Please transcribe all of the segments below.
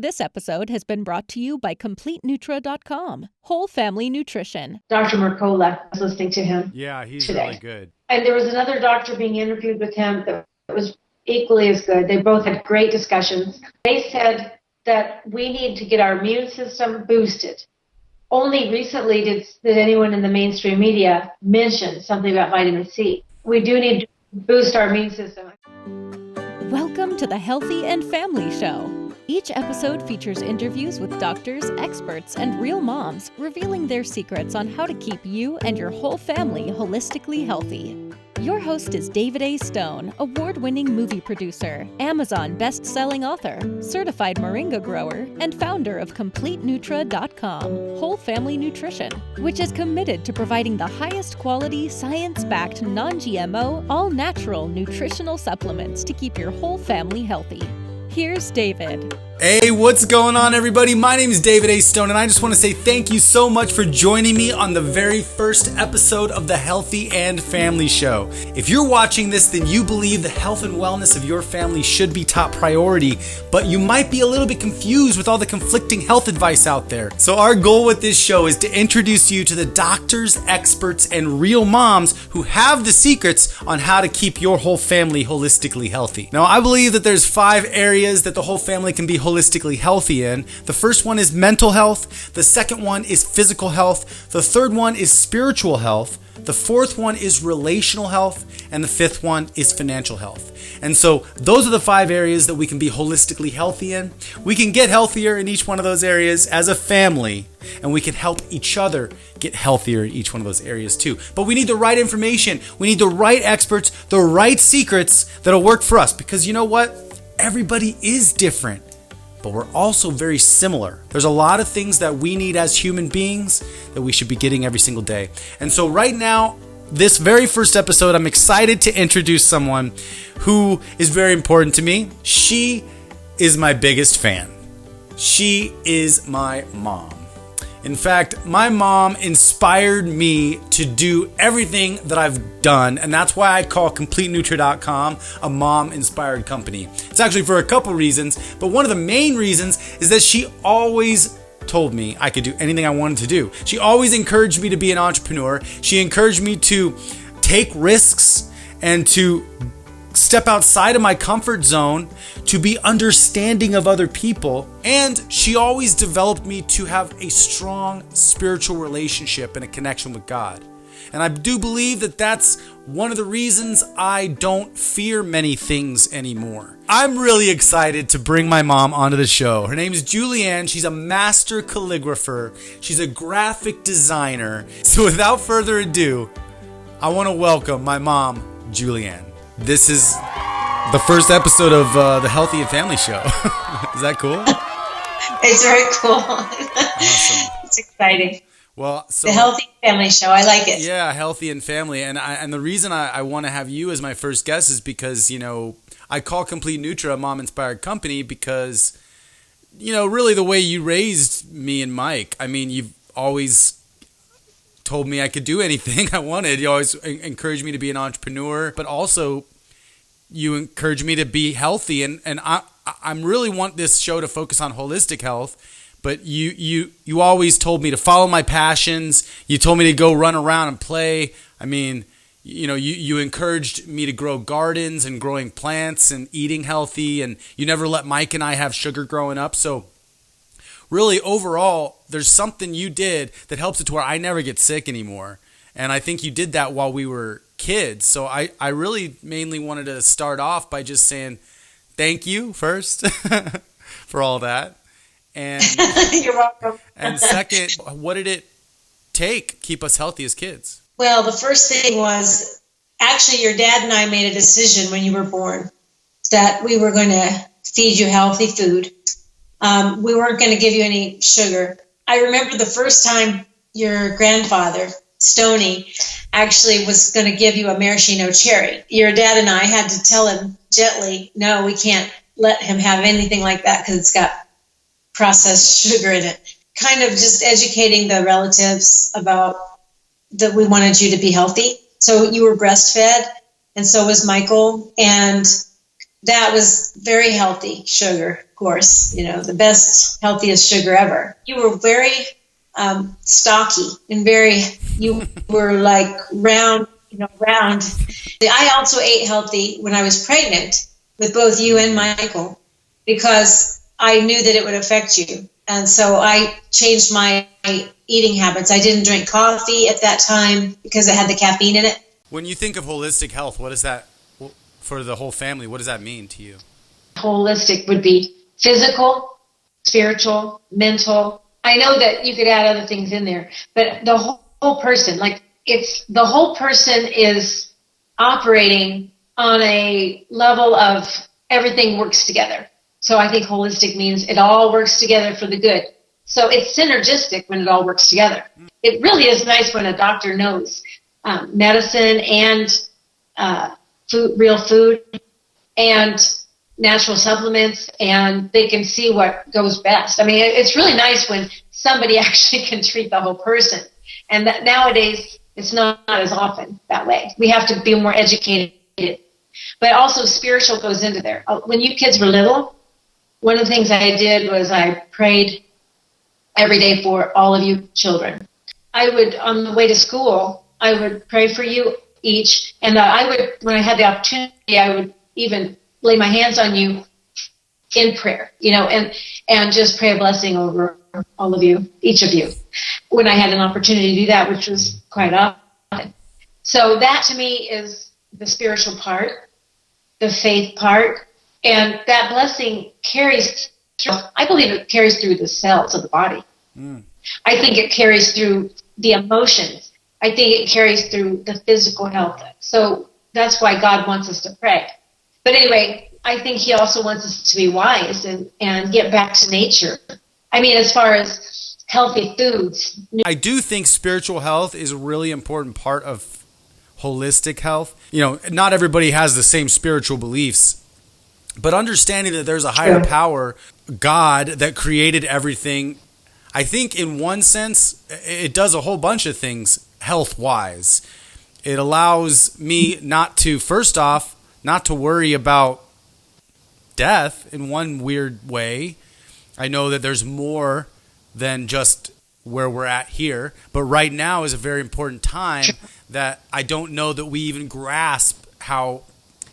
This episode has been brought to you by CompleteNutra.com, whole family nutrition. Dr. Mercola, I was listening to him. Yeah, he's today. really good. And there was another doctor being interviewed with him that was equally as good. They both had great discussions. They said that we need to get our immune system boosted. Only recently did anyone in the mainstream media mention something about vitamin C. We do need to boost our immune system. Welcome to the Healthy and Family Show. Each episode features interviews with doctors, experts, and real moms, revealing their secrets on how to keep you and your whole family holistically healthy. Your host is David A. Stone, award-winning movie producer, Amazon best-selling author, certified Moringa grower, and founder of CompleteNutra.com, whole family nutrition, which is committed to providing the highest quality, science-backed, non-GMO, all-natural nutritional supplements to keep your whole family healthy. Here's David. Hey, what's going on, everybody? My name is David A. Stone, and I just want to say thank you so much for joining me on the very first episode of the Healthy and Family Show. If you're watching this, then you believe the health and wellness of your family should be top priority, but you might be a little bit confused with all the conflicting health advice out there. So our goal with this show is to introduce you to the doctors, experts, and real moms who have the secrets on how to keep your whole family holistically healthy. Now, I believe that there's 5 areas that the whole family can be holistically healthy in. The first one is mental health. The second one is physical health. The third one is spiritual health. The fourth one is relational health. And the fifth one is financial health. And so those are the 5 areas that we can be holistically healthy in. We can get healthier in each one of those areas as a family, and we can help each other get healthier in each one of those areas too. But we need the right information. We need the right experts, the right secrets that'll work for us, because you know what? Everybody is different, but we're also very similar. There's a lot of things that we need as human beings that we should be getting every single day. And so right now, this very first episode, I'm excited to introduce someone who is very important to me. She is my biggest fan. She is my mom. In fact, my mom inspired me to do everything that I've done, and that's why I call CompleteNutra.com a mom-inspired company. It's actually for a couple reasons, but one of the main reasons is that she always told me I could do anything I wanted to do. She always encouraged me to be an entrepreneur. She encouraged me to take risks and to step outside of my comfort zone, to be understanding of other people. And she always developed me to have a strong spiritual relationship and a connection with God. And I do believe that that's one of the reasons I don't fear many things anymore. I'm really excited to bring my mom onto the show. Her name is JulieAnn. She's a master calligrapher. She's a graphic designer. So without further ado, I want to welcome my mom, JulieAnn. This is the first episode of the Healthy and Family Show. Is that cool? It's very cool. Awesome. It's exciting. Well, so the Healthy Family Show. I like it. Yeah, Healthy and Family. And the reason I want to have you as my first guest is because, you know, I call Complete Nutra a mom-inspired company because, you know, really the way you raised me and Mike, I mean, you've always told me I could do anything I wanted. You always encouraged me to be an entrepreneur, but also you encouraged me to be healthy. And I'm really want this show to focus on holistic health, but you always told me to follow my passions. You told me to go run around and play. I mean, you know, you encouraged me to grow gardens and growing plants and eating healthy, and you never let Mike and I have sugar growing up. So really, overall, there's something you did that helps it to where I never get sick anymore. And I think you did that while we were kids. So I really mainly wanted to start off by just saying thank you first for all that. And you're welcome. And second, what did it take keep us healthy as kids? Well, the first thing was actually your dad and I made a decision when you were born that we were going to feed you healthy food. We weren't going to give you any sugar. I remember the first time your grandfather, Stoney, actually was going to give you a maraschino cherry. Your dad and I had to tell him gently, no, we can't let him have anything like that because it's got processed sugar in it. Kind of just educating the relatives about that we wanted you to be healthy. So you were breastfed, and so was Michael. And that was very healthy sugar, of course, the best, healthiest sugar ever. You were very stocky and you were like round, round. I also ate healthy when I was pregnant with both you and Michael because I knew that it would affect you. And so I changed my eating habits. I didn't drink coffee at that time because it had the caffeine in it. When you think of holistic health, what is that for the whole family? What does that mean to you? Holistic would be physical, spiritual, mental. I know that you could add other things in there, but the whole person, the whole person is operating on a level of everything works together. So I think holistic means it all works together for the good. So it's synergistic when it all works together. It really is nice when a doctor knows medicine and real food and natural supplements, and they can see what goes best. I mean, it's really nice when somebody actually can treat the whole person. And that nowadays, it's not as often that way. We have to be more educated. But also spiritual goes into there. When you kids were little, one of the things I did was I prayed every day for all of you children. I would, on the way to school, I would pray for you each. And I would, when I had the opportunity, I would even lay my hands on you in prayer, and just pray a blessing over all of you, each of you, when I had an opportunity to do that, which was quite often. So that to me is the spiritual part, the faith part, and that blessing carries through, I believe it carries through the cells of the body. I think it carries through the emotions. I think it carries through the physical health. So that's why God wants us to pray. But anyway, I think he also wants us to be wise and get back to nature. I mean, as far as healthy foods. I do think spiritual health is a really important part of holistic health. Not everybody has the same spiritual beliefs, but understanding that there's a higher power, God, that created everything. I think in one sense, it does a whole bunch of things health-wise. It allows me not to worry about death in one weird way. I know that there's more than just where we're at here, but right now is a very important time that I don't know that we even grasp how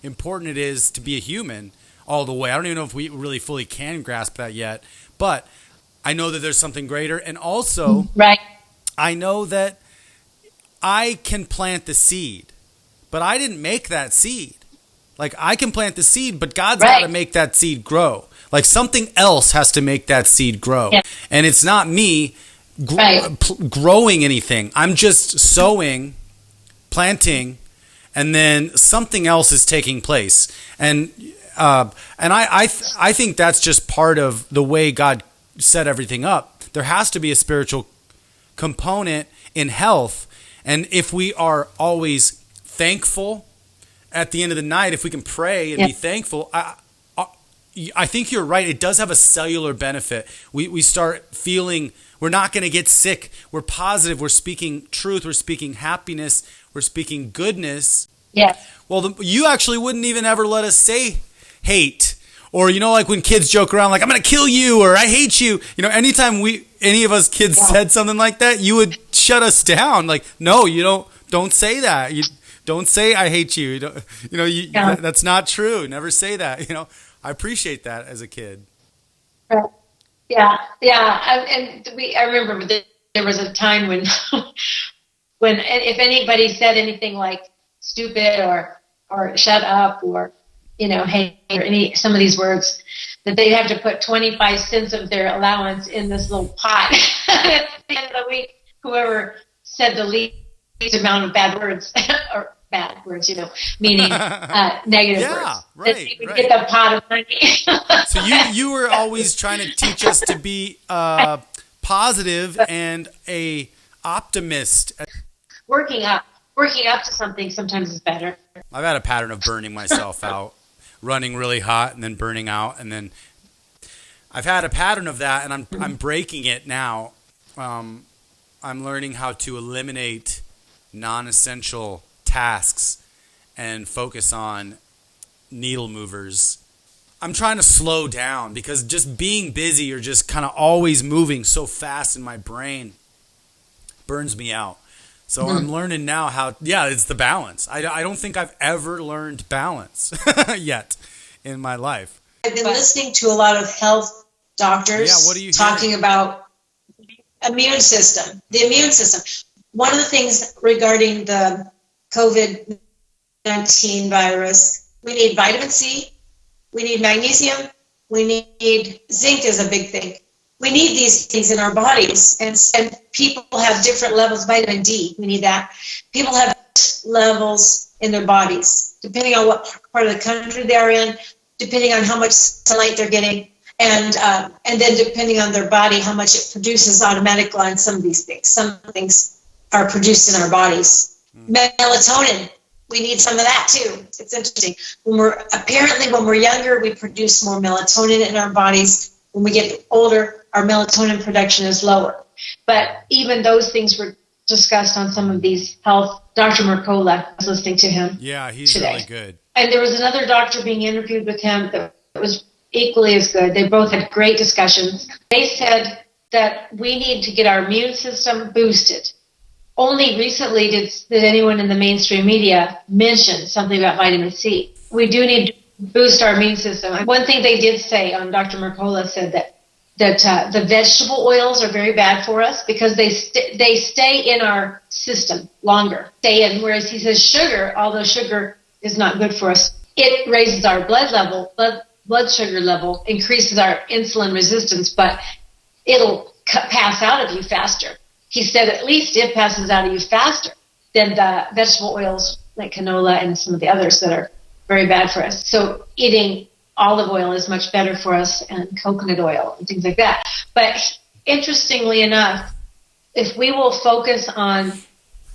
important it is to be a human all the way. I don't even know if we really fully can grasp that yet, but I know that there's something greater. And also, right. I know that I can plant the seed, but I didn't make that seed. I can plant the seed, but God's got to make that seed grow. Something else has to make that seed grow. Yeah. And it's not me growing anything. I'm just sowing, planting, and then something else is taking place. And I think that's just part of the way God set everything up. There has to be a spiritual component in health. And if we are always thankful at the end of the night, if we can pray and be thankful, I think you're right. It does have a cellular benefit. We start feeling we're not going to get sick. We're positive. We're speaking truth. We're speaking happiness. We're speaking goodness. Yeah. Well, you actually wouldn't even ever let us say hate. Or, when kids joke around, I'm going to kill you, or I hate you. Anytime any of us kids said something like that, you would shut us down. No, you don't say that. You don't say I hate you. That's not true. Never say that. I appreciate that as a kid. Yeah. I remember there was a time when if anybody said anything like stupid or shut up or hey, or some of these words, that they'd have to put 25 cents of their allowance in this little pot at the end of the week. Whoever said the least amount of bad words, or bad words, meaning negative words. Right, that they would get the pot of money. So you were always trying to teach us to be positive and a optimist. Working up to something sometimes is better. I've had a pattern of burning myself out, running really hot and then burning out, and then I've had a pattern of that, and I'm breaking it now. I'm learning how to eliminate non-essential tasks and focus on needle movers I'm trying to slow down because just being busy or just kind of always moving so fast in my brain burns me out. So I'm learning now it's the balance. I don't think I've ever learned balance yet in my life. I've been listening to a lot of health doctors talking about the immune system. One of the things regarding the COVID-19 virus, we need vitamin C, we need magnesium, we need zinc is a big thing. We need these things in our bodies, and people have different levels of vitamin D. We need that. People have levels in their bodies, depending on what part of the country they're in, depending on how much sunlight they're getting, and then depending on their body, how much it produces automatically on some of these things. Some things are produced in our bodies. Melatonin, we need some of that too. It's interesting. When we're younger, we produce more melatonin in our bodies. When we get older, our melatonin production is lower. But even those things were discussed on some of these health. Dr. Mercola, I was listening to him. Yeah, he's today. Really good. And there was another doctor being interviewed with him that was equally as good. They both had great discussions. They said that we need to get our immune system boosted. Only recently did anyone in the mainstream media mention something about vitamin C. We do need to boost our immune system. One thing they did say on Dr. Mercola said that the vegetable oils are very bad for us because they stay in our system longer. Whereas he says sugar, although sugar is not good for us, it raises our blood sugar level, increases our insulin resistance, but it'll pass out of you faster. He said at least it passes out of you faster than the vegetable oils like canola and some of the others that are very bad for us. So eating olive oil is much better for us, and coconut oil and things like that. But interestingly enough, if we will focus on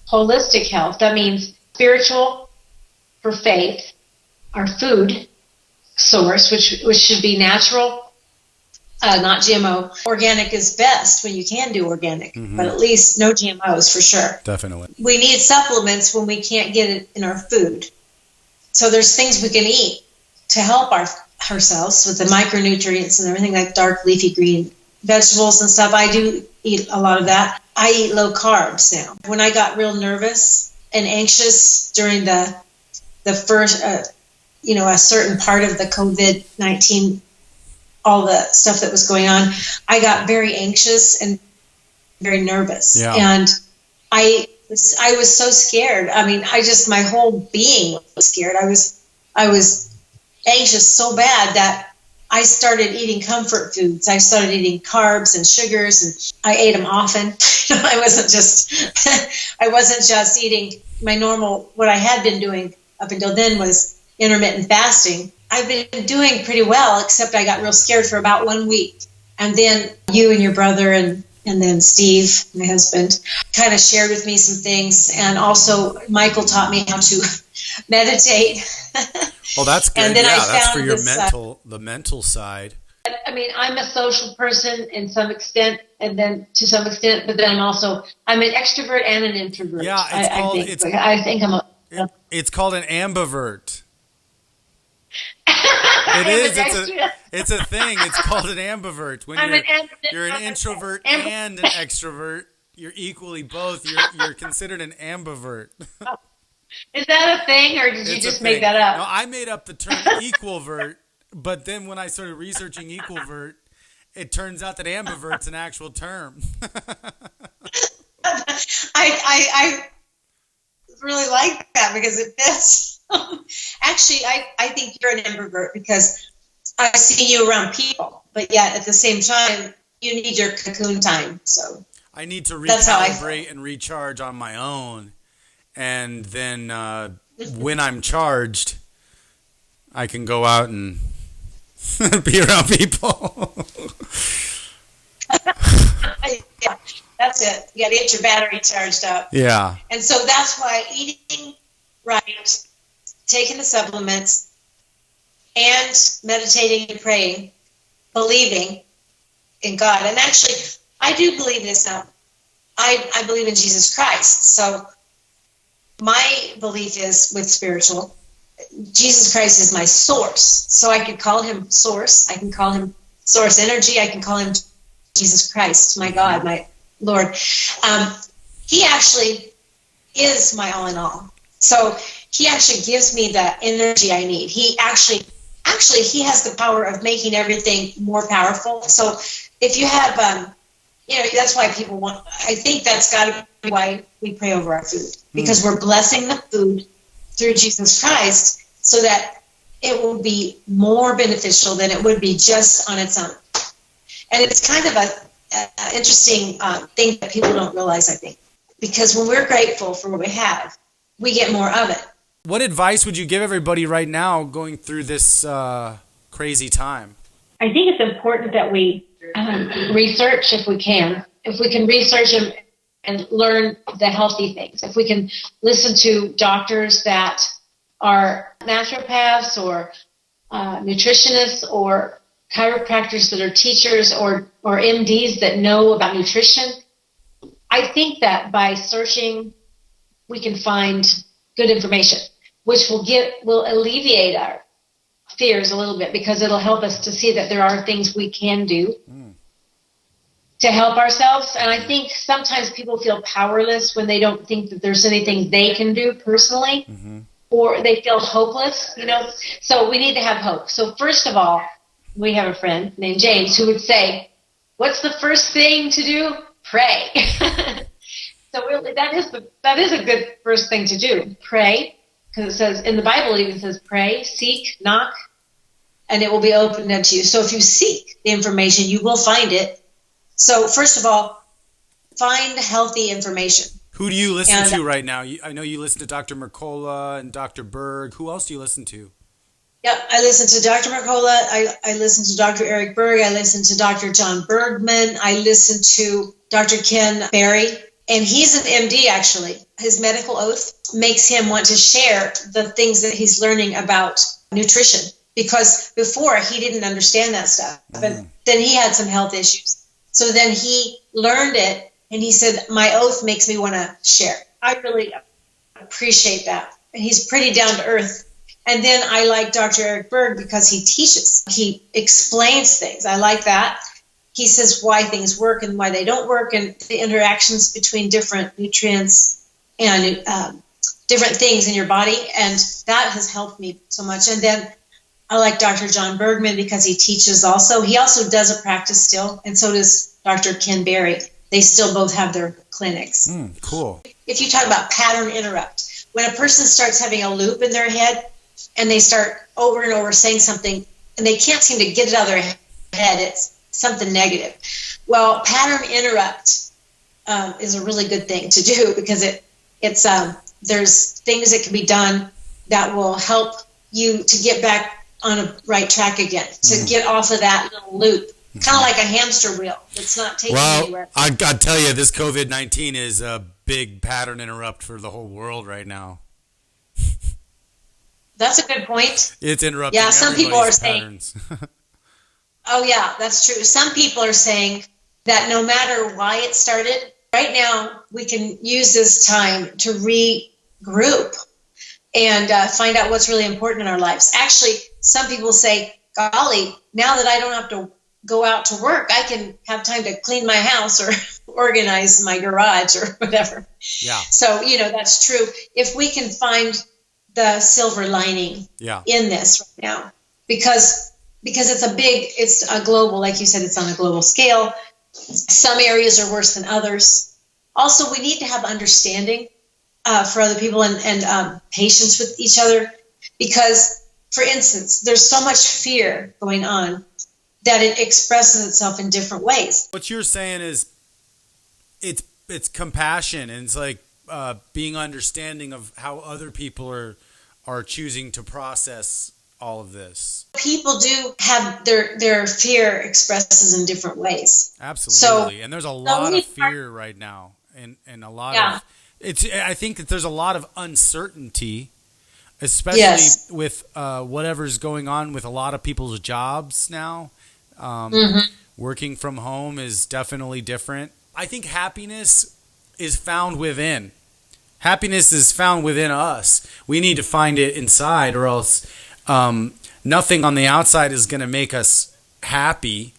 holistic health, that means spiritual for faith, our food source, which should be natural, not GMO. Organic is best when you can do organic, but at least no GMOs for sure. Definitely. We need supplements when we can't get it in our food. So there's things we can eat to help ourselves with the micronutrients and everything, like dark leafy green vegetables and stuff. I do eat a lot of that. I eat low carbs now. When I got real nervous and anxious during the first, a certain part of the COVID-19, all the stuff that was going on, I got very anxious and very nervous. Yeah. And I was so scared. I mean, my whole being was scared. I was anxious so bad that I started eating comfort foods. I started eating carbs and sugars, and I ate them often. I wasn't just eating my normal. What I had been doing up until then was intermittent fasting. I've been doing pretty well, except I got real scared for about 1 week. And then you and your brother and then Steve, my husband, kind of shared with me some things. And also Michael taught me how to meditate. Well, that's good. And then that's for your the mental side. I mean, I'm a social person in some extent, and then to some extent, but then I'm an extrovert and an introvert. Yeah, it's called an ambivert. It is. It's a thing. It's called an ambivert. When you're an introvert and an extrovert, you're equally both. You're considered an ambivert. Is that a thing, or did you just make that up? No, I made up the term equalvert, but then when I started researching equalvert, it turns out that ambivert's an actual term. I really like that because it fits. Actually, I think you're an ambivert because I see you around people, but yet at the same time, you need your cocoon time. So I need to recalibrate and recharge on my own. And then when I'm charged, I can go out and be around people. Yeah, that's it. You got to get your battery charged up. Yeah. And so that's why eating right, taking the supplements, and meditating and praying, believing in God. And actually, I do believe this now. I believe in Jesus Christ. So my belief is with spiritual Jesus Christ is my source. So I could call him source. I can call him source energy. I can call him Jesus Christ, my God, my Lord. He actually is my all in all. So he actually gives me the energy I need. He actually he has the power of making everything more powerful. So if you have, that's why people want, I think that's got to be why we pray over our food, because we're blessing the food through Jesus Christ so that it will be more beneficial than it would be just on its own. And it's kind of a interesting thing that people don't realize, I think, because when we're grateful for what we have, we get more of it. What advice would you give everybody right now going through this crazy time? I think it's important that we research if we can. If we can research and learn the healthy things. If we can listen to doctors that are naturopaths or nutritionists or chiropractors that are teachers or MDs that know about nutrition. I think that by searching, we can find good information, which will alleviate our fears a little bit, because it'll help us to see that there are things we can do to help ourselves. And I think sometimes people feel powerless when they don't think that there's anything they can do personally, or they feel hopeless, So we need to have hope. So first of all, we have a friend named James who would say, what's the first thing to do? Pray. So really, that is a good first thing to do. Pray, because it says in the Bible, it even says pray, seek, knock, and it will be opened unto you. So if you seek the information, you will find it. So first of all, find healthy information. Who do you listen to right now? I know you listen to Dr. Mercola and Dr. Berg. Who else do you listen to? Yep, I listen to Dr. Mercola. I listen to Dr. Eric Berg. I listen to Dr. John Bergman. I listen to Dr. Ken Berry. And he's an MD, actually. His medical oath makes him want to share the things that he's learning about nutrition, because before he didn't understand that stuff. But then he had some health issues. So then he learned it, and he said, my oath makes me want to share. I really appreciate that. And he's pretty down to earth. And then I like Dr. Eric Berg because he teaches. He explains things. I like that. He says why things work and why they don't work, and the interactions between different nutrients and different things in your body. And that has helped me so much. And then I like Dr. John Bergman because he teaches also. He also does a practice still, and so does Dr. Ken Berry. They still both have their clinics. Cool. If you talk about pattern interrupt, when a person starts having a loop in their head and they start over and over saying something and they can't seem to get it out of their head, it's something negative. Well, pattern interrupt is a really good thing to do, because it's there's things that can be done that will help you to get back on a right track again, to get off of that little loop. Kind of like a hamster wheel. It's not taking anywhere. I got to tell you, this COVID-19 is a big pattern interrupt for the whole world right now. That's a good point. It's interrupting. Yeah, some people are patterns. saying. Oh yeah, that's true. Some people are saying that no matter why it started, right now we can use this time to regroup and find out what's really important in our lives. Actually, some people say, golly, now that I don't have to go out to work, I can have time to clean my house or organize my garage or whatever. Yeah. So, that's true. If we can find the silver lining in this right now, because it's a global, like you said, it's on a global scale. Some areas are worse than others. Also, we need to have understanding for other people and patience with each other, because, for instance, there's so much fear going on that it expresses itself in different ways. What you're saying is it's compassion, and it's like being understanding of how other people are choosing to process all of this. People do have their fear expresses in different ways. Absolutely. So, and there's a lot of fear right now, and a lot of I think that there's a lot of uncertainty, especially with whatever's going on with a lot of people's jobs now. Working from home is definitely different. I think happiness is found within. Happiness is found within us. We need to find it inside, or else nothing on the outside is going to make us happy.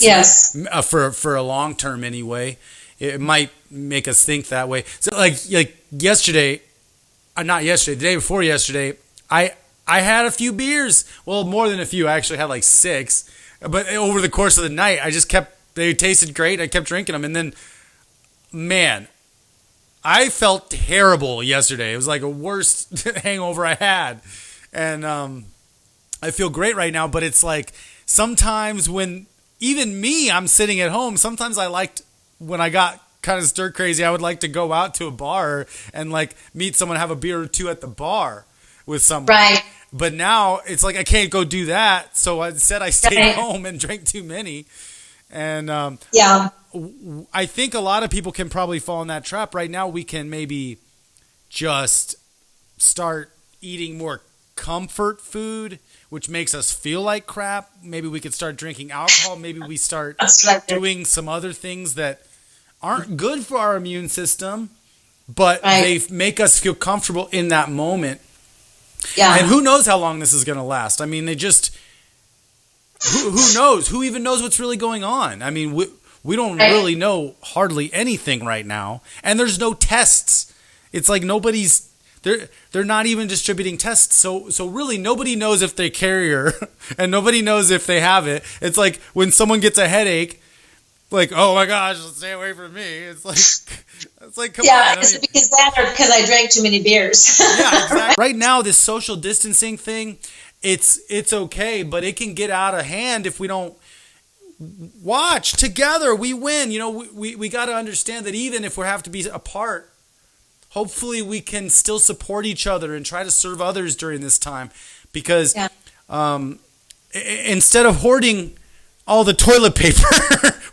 Yes. For a long term anyway. It might make us think that way. So like yesterday, not yesterday, the day before yesterday, I had a few beers. Well, more than a few. I actually had like 6. But over the course of the night, they tasted great. I kept drinking them. And then, man, I felt terrible yesterday. It was like a worst hangover I had. And I feel great right now. But it's like sometimes when, even me, I'm sitting at home, sometimes when I got kind of stir crazy, I would like to go out to a bar and like meet someone, have a beer or two at the bar with someone. Right. But now it's like I can't go do that. So instead I stayed home and drank too many. And I think a lot of people can probably fall in that trap. Right now we can maybe just start eating more comfort food, which makes us feel like crap. Maybe we could start drinking alcohol. Maybe we start doing some other things that aren't good for our immune system, but they make us feel comfortable in that moment. Yeah. And who knows how long this is going to last? I mean, who knows? Who even knows what's really going on? I mean, we don't really know hardly anything right now. And there's no tests. It's like they're not even distributing tests. So really nobody knows if they carrier and nobody knows if they have it. It's like when someone gets a headache, like, oh my gosh, stay away from me. It's like, come on. Yeah, is it because that or because I drank too many beers? Yeah, exactly. Right now, this social distancing thing, it's okay, but it can get out of hand if we don't watch together. We win. You know, we got to understand that even if we have to be apart, hopefully we can still support each other and try to serve others during this time, because instead of hoarding all the toilet paper,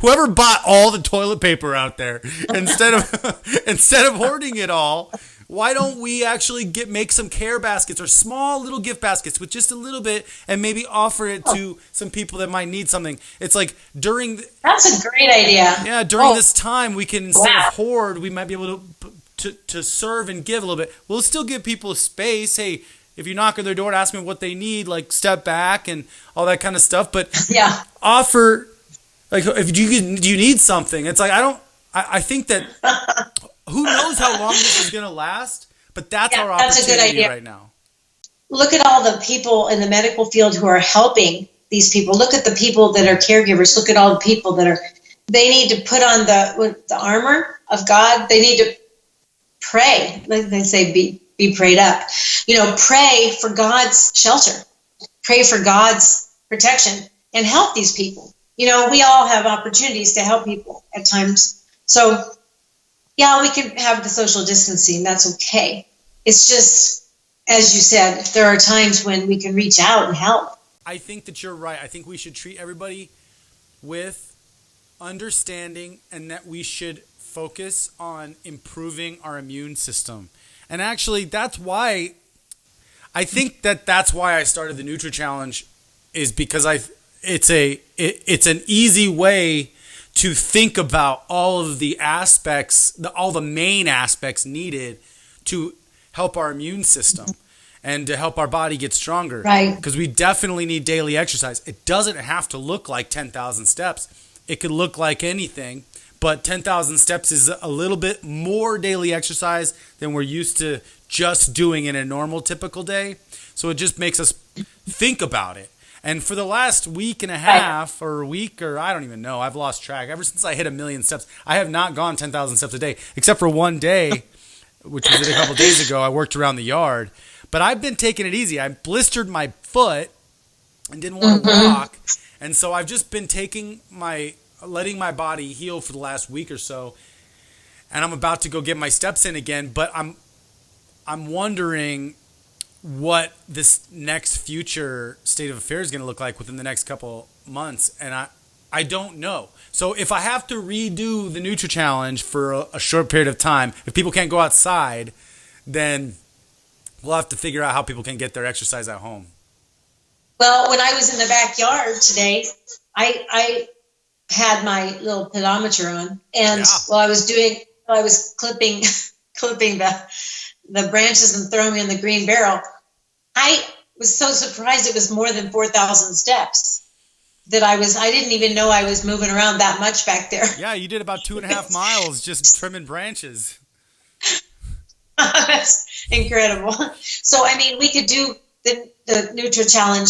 whoever bought all the toilet paper out there, instead of hoarding it all, why don't we actually make some care baskets or small little gift baskets with just a little bit, and maybe offer it to some people that might need something. It's like that's a great idea. Yeah, during this time we can, instead of hoard, we might be able to serve and give a little bit. We'll still give people space. Hey, if you knock on their door and ask them what they need, like step back and all that kind of stuff. But offer, like, if do you need something? It's like I think that who knows how long this is going to last, but that's our opportunity. That's a good idea right now. Look at all the people in the medical field who are helping these people. Look at the people that are caregivers. Look at all the people they need to put on the armor of God. They need to pray. Like they say, be prayed up. You know, pray for God's shelter. Pray for God's protection and help these people. You know, we all have opportunities to help people at times. So, yeah, we can have the social distancing. That's okay. It's just, as you said, there are times when we can reach out and help. I think that you're right. I think we should treat everybody with understanding, and that we should focus on improving our immune system. And actually, that's why I started the Nutri Challenge, is because it's an easy way to think about all of the aspects, all the main aspects needed to help our immune system and to help our body get stronger. Right. Because we definitely need daily exercise. It doesn't have to look like 10,000 steps. It could look like anything. But 10,000 steps is a little bit more daily exercise than we're used to just doing in a normal, typical day. So it just makes us think about it. And for the last week and a half or I don't even know, I've lost track. Ever since I hit 1 million steps, I have not gone 10,000 steps a day, except for one day, which was a couple days ago. I worked around the yard. But I've been taking it easy. I blistered my foot and didn't want to walk. And so I've just been letting my body heal for the last week or so, and I'm about to go get my steps in again. But I'm wondering what this next future state of affairs is going to look like within the next couple months, and I don't know. So if I have to redo the Nutri Challenge for a short period of time, if people can't go outside, then we'll have to figure out how people can get their exercise at home. Well, when I was in the backyard today, I had my little pedometer on, and while I was clipping clipping the branches and throwing them in the green barrel, I was so surprised it was more than 4,000 steps that I didn't even know I was moving around that much back there. Yeah, you did about 2.5 miles just trimming branches. That's incredible. So, I mean, we could do the Nutra Challenge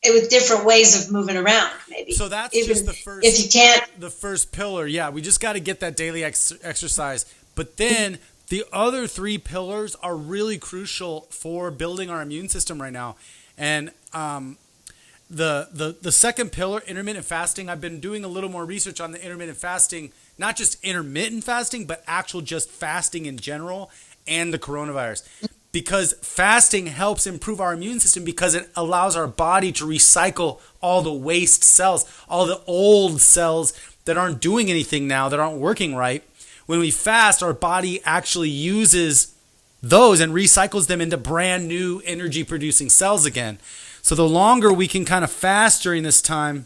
with different ways of moving around, maybe. So that's even just the first. If you can't, the first pillar. Yeah, we just got to get that daily exercise. But then the other 3 pillars are really crucial for building our immune system right now. And the second pillar, intermittent fasting. I've been doing a little more research on the intermittent fasting, not just intermittent fasting, but actual just fasting in general, and the coronavirus. Because fasting helps improve our immune system because it allows our body to recycle all the waste cells, all the old cells that aren't doing anything now, that aren't working right. When we fast, our body actually uses those and recycles them into brand new energy producing cells again. So the longer we can kind of fast during this time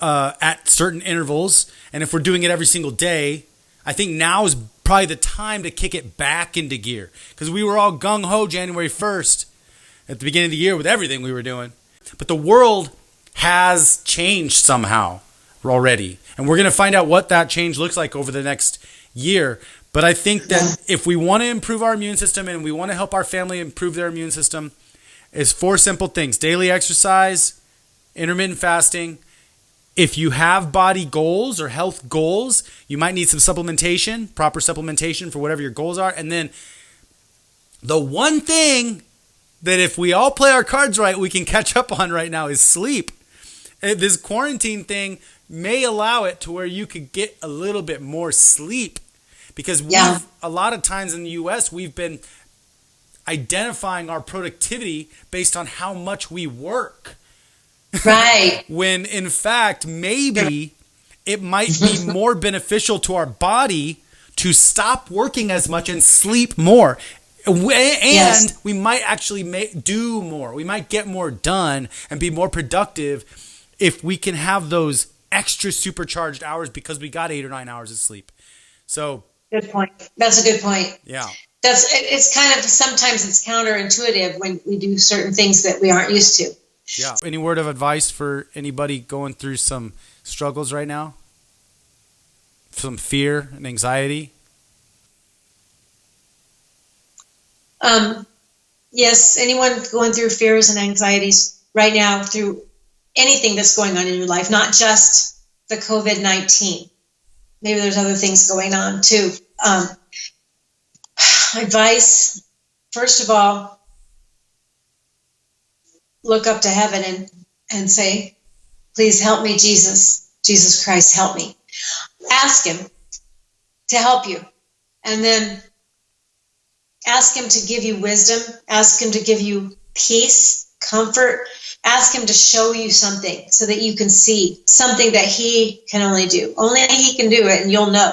at certain intervals, and if we're doing it every single day, I think now is probably the time to kick it back into gear, because we were all gung-ho January 1st at the beginning of the year with everything we were doing. But the world has changed somehow already, and we're going to find out what that change looks like over the next year. But I think that if we want to improve our immune system and we want to help our family improve their immune system, it's 4 simple things: daily exercise, intermittent fasting. If you have body goals or health goals, you might need some supplementation, proper supplementation for whatever your goals are. And then the one thing that if we all play our cards right, we can catch up on right now is sleep. This quarantine thing may allow it to where you could get a little bit more sleep, because a lot of times in the US, we've been identifying our productivity based on how much we work. right. When in fact, maybe it might be more beneficial to our body to stop working as much and sleep more. And we might actually do more. We might get more done and be more productive if we can have those extra supercharged hours because we got 8 or 9 hours of sleep. So good point. That's a good point. Yeah. It's kind of, sometimes it's counterintuitive when we do certain things that we aren't used to. Yeah. Any word of advice for anybody going through some struggles right now? Some fear and anxiety? Yes, anyone going through fears and anxieties right now through anything that's going on in your life, not just the COVID-19. Maybe there's other things going on too. Advice, first of all, look up to heaven and say, please help me, Jesus Christ, help me. Ask him to help you. And then ask him to give you wisdom. Ask him to give you peace, comfort. Ask him to show you something so that you can see something that he can only do. Only he can do it, and you'll know.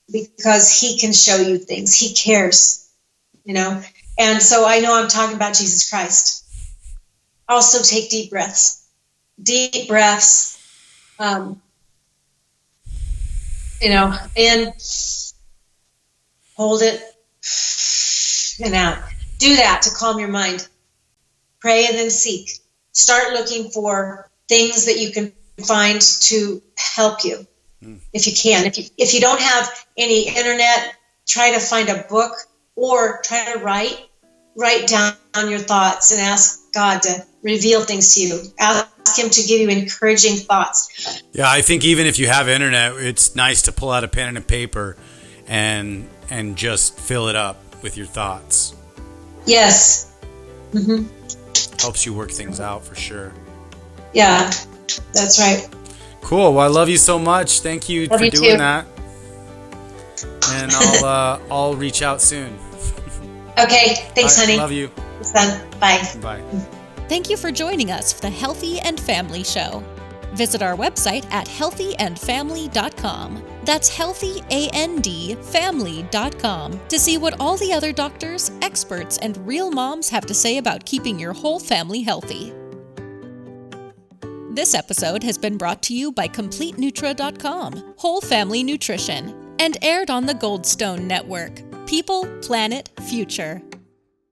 Because he can show you things. He cares, And so I know I'm talking about Jesus Christ. Also take deep breaths. Deep breaths. In, hold it, and out. Do that to calm your mind. Pray and then seek. Start looking for things that you can find to help you. If you can. If you don't have any internet, try to find a book or try to write down your thoughts and ask God to reveal things to you. Ask him to give you encouraging thoughts. Yeah, I think even if you have internet, it's nice to pull out a pen and a paper and just fill it up with your thoughts. Yes. Mm-hmm. Helps you work things out for sure. Yeah, that's right. Cool. Well, I love you so much. Thank you for doing that. And I'll reach out soon. Okay. Thanks, honey. Love you. Bye. Bye. Thank you for joining us for the Healthy and Family Show. Visit our website at healthyandfamily.com. That's healthyandfamily.com to see what all the other doctors, experts, and real moms have to say about keeping your whole family healthy. This episode has been brought to you by CompleteNutra.com, Whole Family Nutrition. and aired on the Goldstone Network. People, Planet, Future.